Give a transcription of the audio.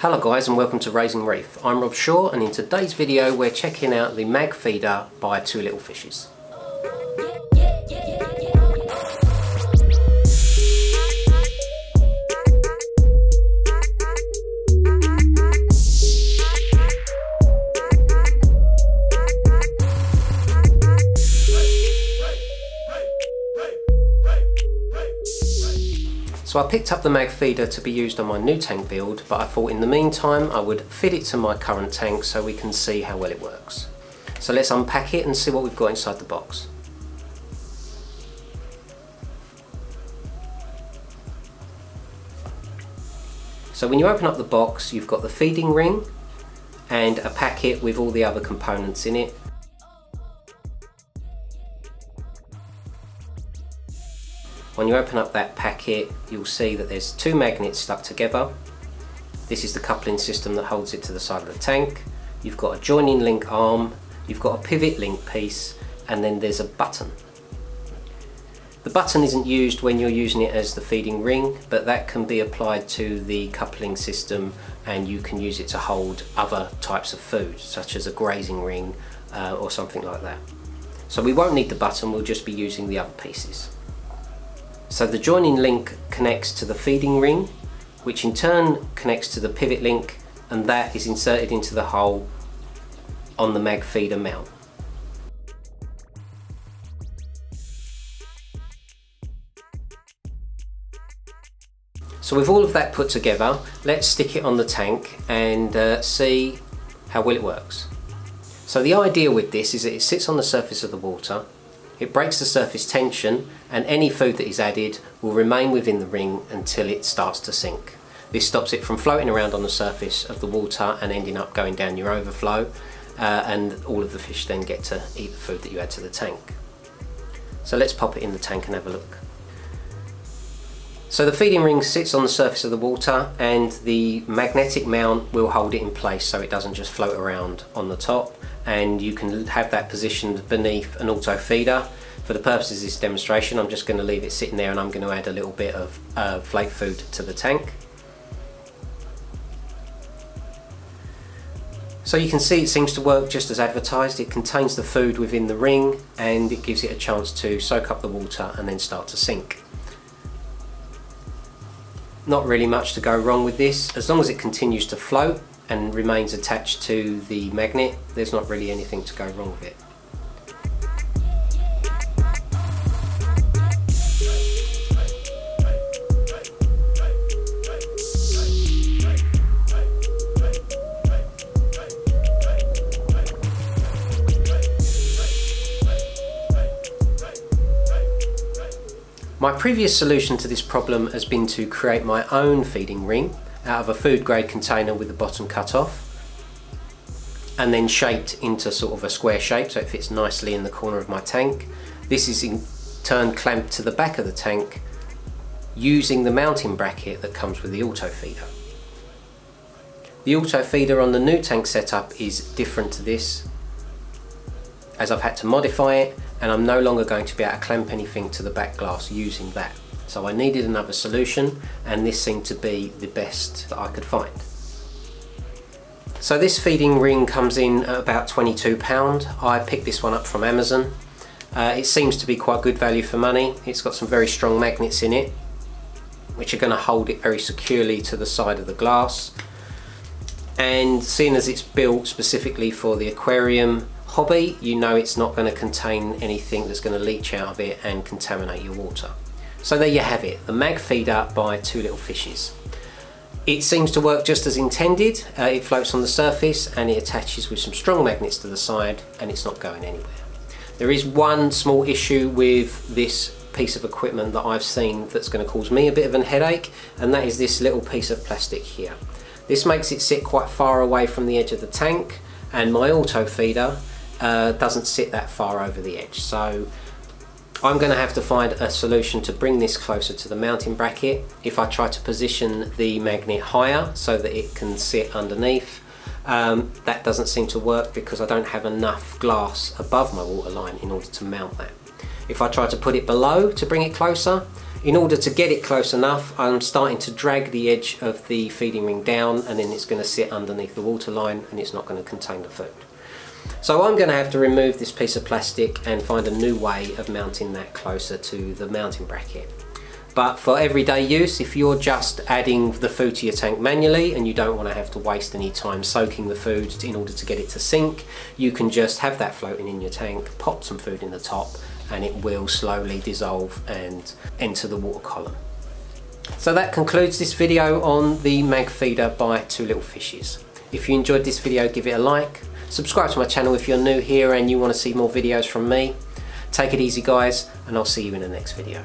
Hello guys and welcome to Raising Reef. I'm Rob Shaw and in today's video we're checking out the mag feeder by Two Little Fishes. So I picked up the mag feeder to be used on my new tank build, but I thought in the meantime I would fit it to my current tank so we can see how well it works. So let's unpack it and see what we've got inside the box. So when you open up the box, you've got the feeding ring and a packet with all the other components in it. When you open up that packet, you'll see that there's two magnets stuck together. This is the coupling system that holds it to the side of the tank. You've got a joining link arm, you've got a pivot link piece, and then there's a button. The button isn't used when you're using it as the feeding ring, but that can be applied to the coupling system and you can use it to hold other types of food, such as a grazing ring or something like that. So we won't need the button, we'll just be using the other pieces. So the joining link connects to the feeding ring, which in turn connects to the pivot link, and that is inserted into the hole on the mag feeder mount. So with all of that put together, let's stick it on the tank and see how well it works. So the idea with this is that it sits on the surface of the water. It breaks the surface tension and any food that is added will remain within the ring until it starts to sink. This stops it from floating around on the surface of the water and ending up going down your overflow and all of the fish then get to eat the food that you add to the tank. So let's pop it in the tank and have a look. So the feeding ring sits on the surface of the water and the magnetic mount will hold it in place so it doesn't just float around on the top, and you can have that positioned beneath an auto feeder. For the purposes of this demonstration I'm just going to leave it sitting there and I'm going to add a little bit of flake food to the tank. So you can see it seems to work just as advertised. It contains the food within the ring and it gives it a chance to soak up the water and then start to sink. Not really much to go wrong with this. As long as it continues to float and remains attached to the magnet, there's not really anything to go wrong with it. My previous solution to this problem has been to create my own feeding ring out of a food grade container with the bottom cut off and then shaped into sort of a square shape so it fits nicely in the corner of my tank. This is in turn clamped to the back of the tank using the mounting bracket that comes with the auto feeder. The auto feeder on the new tank setup is different to this, as I've had to modify it and I'm no longer going to be able to clamp anything to the back glass using that. So I needed another solution and this seemed to be the best that I could find. So this feeding ring comes in at about £22. I picked this one up from Amazon. It seems to be quite good value for money. It's got some very strong magnets in it which are going to hold it very securely to the side of the glass. And seeing as it's built specifically for the aquarium hobby, you know it's not going to contain anything that's going to leach out of it and contaminate your water. So there you have it, the mag feeder by Two Little Fishes. It seems to work just as intended. It floats on the surface and it attaches with some strong magnets to the side and it's not going anywhere. There is one small issue with this piece of equipment that I've seen that's going to cause me a bit of a headache, and that is this little piece of plastic here. This makes it sit quite far away from the edge of the tank and my auto feeder doesn't sit that far over the edge, so I'm going to have to find a solution to bring this closer to the mounting bracket. If I try to position the magnet higher so that it can sit underneath, that doesn't seem to work because I don't have enough glass above my water line in order to mount that. If I try to put it below to bring it closer, In order to get it close enough, I'm starting to drag the edge of the feeding ring down, and then it's going to sit underneath the water line and it's not going to contain the food. So I'm going to have to remove this piece of plastic and find a new way of mounting that closer to the mounting bracket. But for everyday use, if you're just adding the food to your tank manually and you don't want to have to waste any time soaking the food in order to get it to sink, you can just have that floating in your tank, pop some food in the top, and it will slowly dissolve and enter the water column. So that concludes this video on the mag feeder by Two Little Fishes. If you enjoyed this video, give it a like. Subscribe to my channel if you're new here and you want to see more videos from me. Take it easy guys, and I'll see you in the next video.